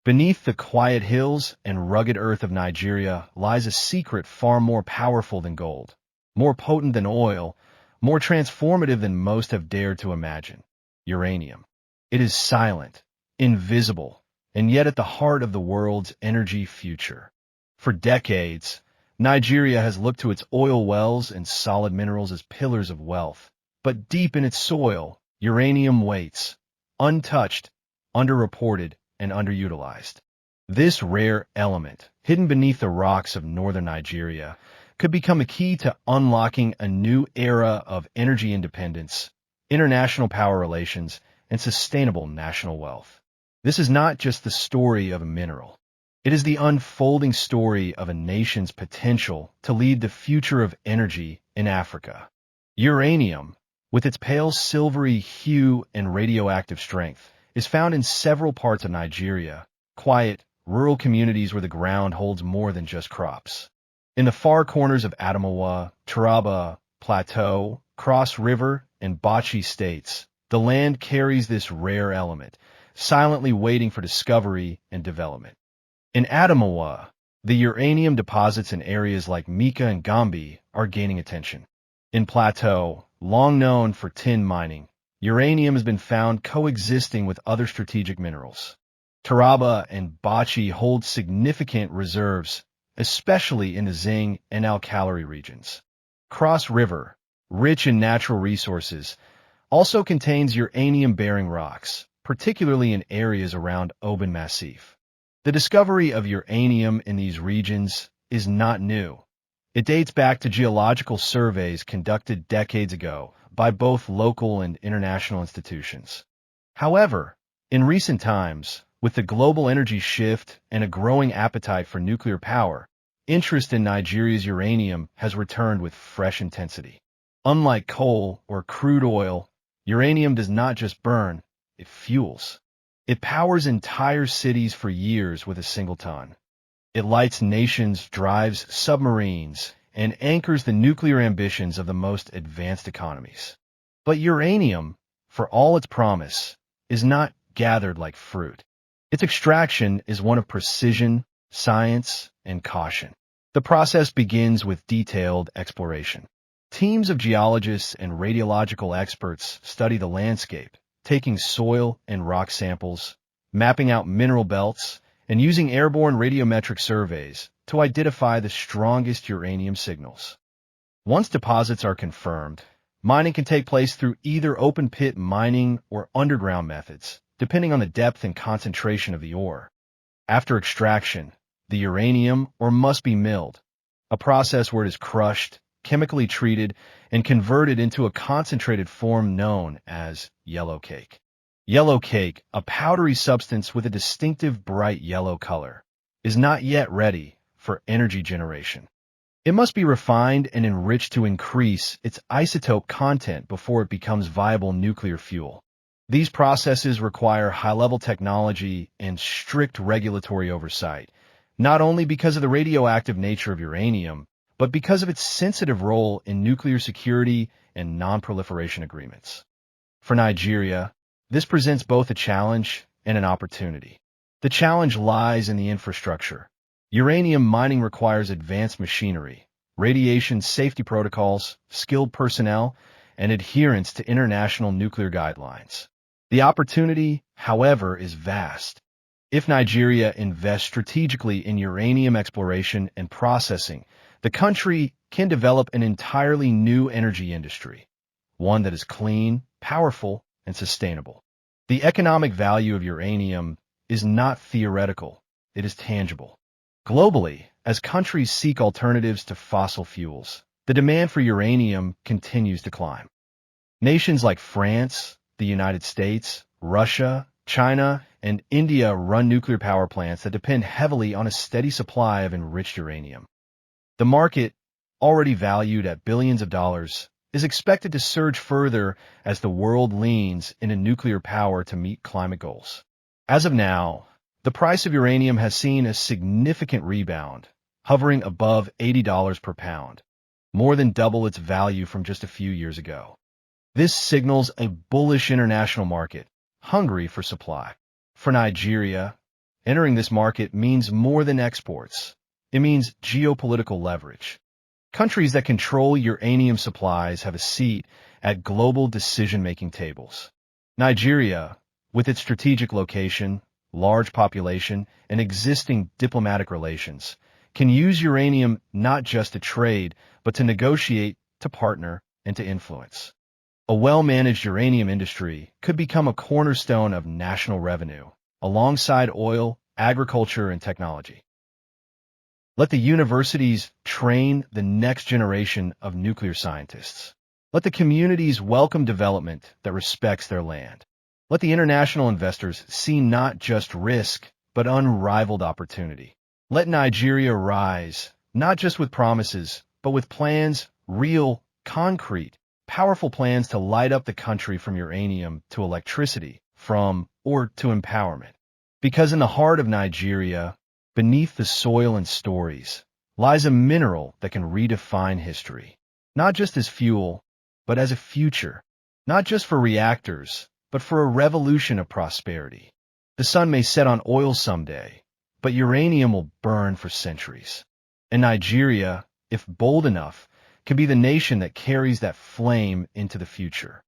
Beneath the quiet hills and rugged earth of Nigeria lies a secret far more powerful than gold, more potent than oil, more transformative than most have dared to imagine: uranium. It is silent, invisible, and yet at the heart of the world's energy future. For decades, Nigeria has looked to its oil wells and solid minerals as pillars of wealth. But deep in its soil, uranium waits, untouched, underreported, and underutilized. This rare element, hidden beneath the rocks of northern Nigeria, could become a key to unlocking a new era of energy independence, international power relations, and sustainable national wealth. This is not just the story of a mineral. It is the unfolding story of a nation's potential to lead the future of energy in Africa. Uranium, with its pale silvery hue and radioactive strength, is found in several parts of Nigeria, quiet, rural communities where the ground holds more than just crops. In the far corners of Adamawa, Taraba, Plateau, Cross River, and Bauchi states, the land carries this rare element, silently waiting for discovery and development. In Adamawa, the uranium deposits in areas like Mika and Gombe are gaining attention. In Plateau, long known for tin mining, uranium has been found coexisting with other strategic minerals. Taraba and Bauchi hold significant reserves, especially in the Zing and Alkali regions. Cross River, rich in natural resources, also contains uranium-bearing rocks, particularly in areas around Oban Massif. The discovery of uranium in these regions is not new. It dates back to geological surveys conducted decades ago by both local and international institutions. However, in recent times, with the global energy shift and a growing appetite for nuclear power, interest in Nigeria's uranium has returned with fresh intensity. Unlike coal or crude oil, uranium does not just burn, it fuels. It powers entire cities for years with a single ton. It lights nations, drives submarines, and anchors the nuclear ambitions of the most advanced economies. But uranium, for all its promise, is not gathered like fruit. Its extraction is one of precision, science, and caution. The process begins with detailed exploration. Teams of geologists and radiological experts study the landscape, taking soil and rock samples, mapping out mineral belts, and using airborne radiometric surveys to identify the strongest uranium signals. Once deposits are confirmed, mining can take place through either open-pit mining or underground methods, depending on the depth and concentration of the ore. After extraction, the uranium ore must be milled, a process where it is crushed, chemically treated, and converted into a concentrated form known as yellow cake. Yellow cake, a powdery substance with a distinctive bright yellow color, is not yet ready for energy generation. It must be refined and enriched to increase its isotope content before it becomes viable nuclear fuel. These processes require high-level technology and strict regulatory oversight, not only because of the radioactive nature of uranium, but because of its sensitive role in nuclear security and non-proliferation agreements. For Nigeria, this presents both a challenge and an opportunity. The challenge lies in the infrastructure. Uranium mining requires advanced machinery, radiation safety protocols, skilled personnel, and adherence to international nuclear guidelines. The opportunity, however, is vast. If Nigeria invests strategically in uranium exploration and processing, the country can develop an entirely new energy industry, one that is clean, powerful, and sustainable. The economic value of uranium is not theoretical, it is tangible. Globally, as countries seek alternatives to fossil fuels, the demand for uranium continues to climb. Nations like France, the United States, Russia, China, and India run nuclear power plants that depend heavily on a steady supply of enriched uranium. The market, already valued at billions of dollars, is expected to surge further as the world leans into nuclear power to meet climate goals. As of now, the price of uranium has seen a significant rebound, hovering above $80 per pound, more than double its value from just a few years ago. This signals a bullish international market, hungry for supply. For Nigeria, Entering this market means more than exports. It means geopolitical leverage. Countries that control uranium supplies have a seat at global decision-making tables. Nigeria, with its strategic location, large population, and existing diplomatic relations, can use uranium not just to trade, but to negotiate, to partner, and to influence. A well-managed uranium industry could become a cornerstone of national revenue, alongside oil, agriculture, and technology. Let the universities train the next generation of nuclear scientists. Let the communities welcome development that respects their land. Let the international investors see not just risk, but unrivaled opportunity. Let Nigeria rise, not just with promises, but with plans, real, concrete, powerful plans to light up the country from uranium to electricity, to empowerment. Because in the heart of Nigeria, beneath the soil and stories, lies a mineral that can redefine history, not just as fuel, but as a future, not just for reactors, but for a revolution of prosperity. The sun may set on oil someday, but uranium will burn for centuries. And Nigeria, if bold enough, can be the nation that carries that flame into the future.